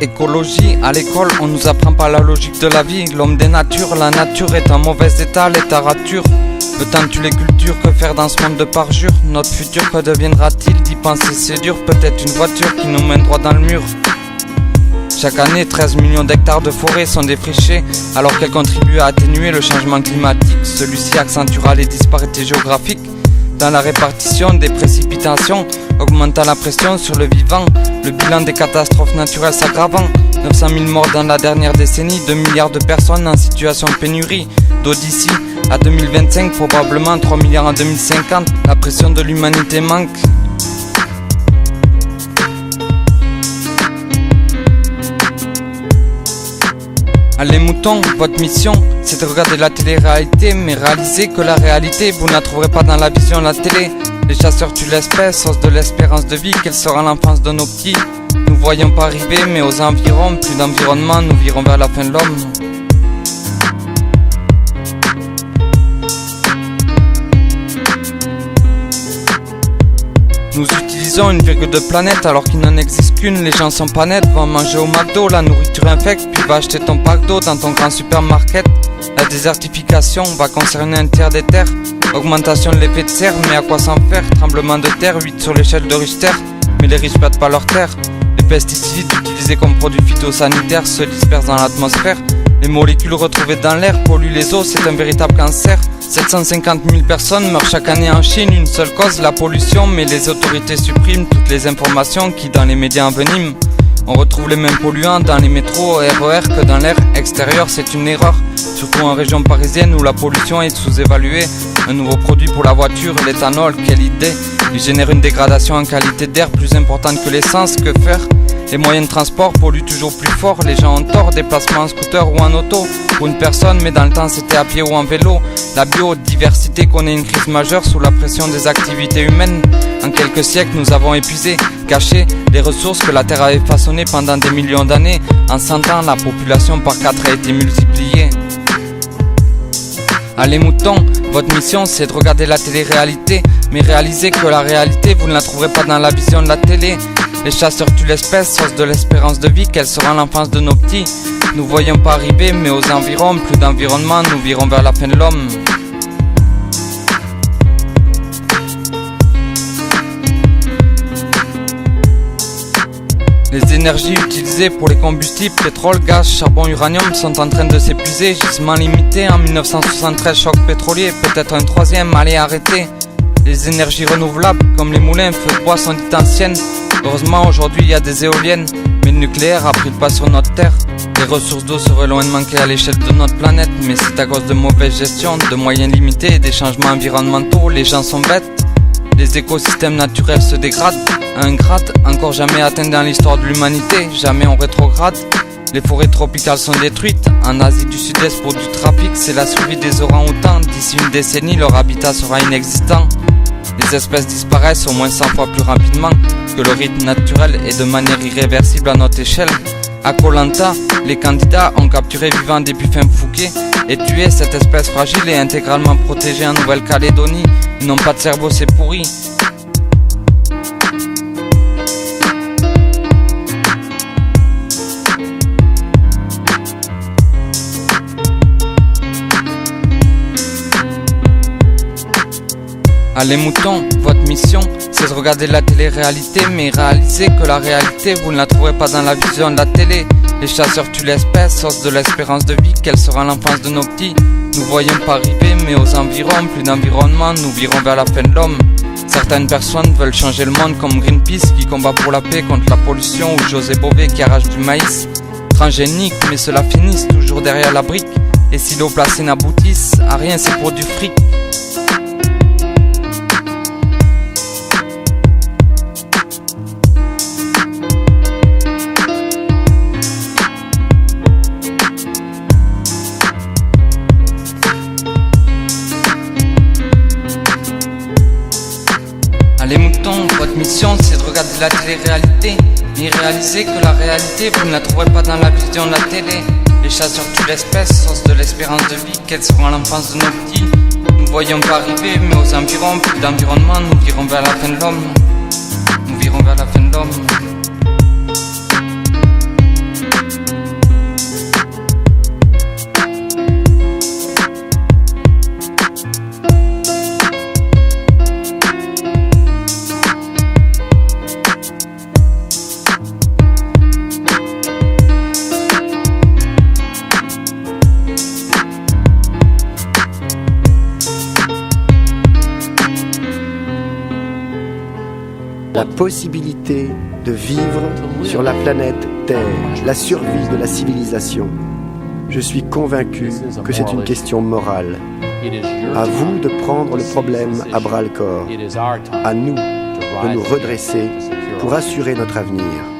Écologie, à l'école, on nous apprend pas la logique de la vie. L'homme des natures, la nature est en mauvais état, l'état rature. Le temps tue les cultures, que faire dans ce monde de parjure? Notre futur, que deviendra-t-il? D'y penser c'est dur, peut-être une voiture qui nous mène droit dans le mur. Chaque année, 13 millions d'hectares de forêts sont défrichés, alors qu'elles contribuent à atténuer le changement climatique. Celui-ci accentuera les disparités géographiques dans la répartition des précipitations, augmentant la pression sur le vivant, le bilan des catastrophes naturelles s'aggravant. 900 000 morts dans la dernière décennie, 2 milliards de personnes en situation de pénurie d'eau d'ici à 2025, probablement 3 milliards en 2050. La pression de l'humanité manque. Allez moutons, votre mission, c'est de regarder la télé-réalité, mais réalisez que la réalité, vous ne la trouverez pas dans la vision de la télé. Les chasseurs tuent l'espèce, source de l'espérance de vie, quelle sera l'enfance de nos petits? Nous voyons pas arriver, mais aux environs, plus d'environnement, nous virons vers la fin de l'homme. Nous utilisons 1,2 planète alors qu'il n'en existe qu'une. Les gens sont pas nets, vont manger au McDo, la nourriture infecte, puis va acheter ton pack d'eau dans ton grand supermarket. La désertification va concerner un tiers des terres. Augmentation de l'effet de serre, mais à quoi s'en faire? Tremblement de terre, 8 sur l'échelle de Richter, mais les riches perdent pas leur terre. Les pesticides utilisés comme produits phytosanitaires se dispersent dans l'atmosphère. Les molécules retrouvées dans l'air polluent les eaux, c'est un véritable cancer. 750 000 personnes meurent chaque année en Chine, une seule cause, la pollution, mais les autorités suppriment toutes les informations qui dans les médias enveniment. On retrouve les mêmes polluants dans les métros, RER que dans l'air extérieur, c'est une erreur. Surtout en région parisienne où la pollution est sous-évaluée. Un nouveau produit pour la voiture, l'éthanol, quelle idée! Il génère une dégradation en qualité d'air plus importante que l'essence, que faire? Les moyens de transport polluent toujours plus fort, les gens ont tort, déplacement en scooter ou en auto. Pour une personne, mais dans le temps c'était à pied ou en vélo. La biodiversité connaît une crise majeure sous la pression des activités humaines. En quelques siècles, nous avons épuisé, caché les ressources que la Terre avait façonnées pendant des millions d'années. En 100 ans, la population par 4 a été multipliée. Allez moutons, votre mission c'est de regarder la télé-réalité, mais réalisez que la réalité vous ne la trouverez pas dans la vision de la télé. Les chasseurs tuent l'espèce, source de l'espérance de vie, quelle sera l'enfance de nos petits? Nous voyons pas arriver, mais aux environs, plus d'environnement, nous virons vers la fin de l'homme. Les énergies utilisées pour les combustibles, pétrole, gaz, charbon, uranium sont en train de s'épuiser. Gisement limité en 1973, choc pétrolier, peut-être un troisième, allez arrêtez. Les énergies renouvelables, comme les moulins, feux de bois sont dites anciennes. Heureusement aujourd'hui il y a des éoliennes, mais le nucléaire a pris le pas sur notre terre. Les ressources d'eau seraient loin de manquer à l'échelle de notre planète, mais c'est à cause de mauvaise gestion, de moyens limités et des changements environnementaux. Les gens sont bêtes. Les écosystèmes naturels se dégradent à un grade encore jamais atteint dans l'histoire de l'humanité, jamais on rétrograde. Les forêts tropicales sont détruites, en Asie du Sud-Est pour du trafic, c'est la survie des orang-outans. D'ici une décennie, leur habitat sera inexistant. Les espèces disparaissent au moins 100 fois plus rapidement que le rythme naturel et de manière irréversible à notre échelle. À Koh Lanta, les candidats ont capturé vivant des puffins Fouquet et tué cette espèce fragile et intégralement protégée en Nouvelle-Calédonie. Ils n'ont pas de cerveau, c'est pourri. Allez moutons, votre mission c'est de regarder la télé-réalité, mais réalisez que la réalité vous ne la trouverez pas dans la vision de la télé. Les chasseurs tuent l'espèce, source de l'espérance de vie, quelle sera l'enfance de nos petits? Nous voyons pas arriver, mais aux environs, plus d'environnement, nous virons vers la fin de l'homme. Certaines personnes veulent changer le monde comme Greenpeace qui combat pour la paix contre la pollution, ou José Bové qui arrache du maïs transgénique, mais cela finisse toujours derrière la brique. Et si l'eau placée n'aboutisse à rien, c'est pour du fric. Les moutons, votre mission c'est de regarder la télé-réalité, mais réalisez que la réalité vous ne la trouverez pas dans la vision de la télé. Les chasseurs tuent l'espèce, source de l'espérance de vie, quelle sera l'enfance de nos petits? Nous voyons pas arriver, mais aux environs, plus d'environnement, nous virons vers la fin de l'homme. Nous virons vers la fin de l'homme. la possibilité de vivre sur la planète Terre, la survie de la civilisation. Je suis convaincu que c'est une question morale. À vous de prendre le problème à bras-le-corps. À nous de nous redresser pour assurer notre avenir.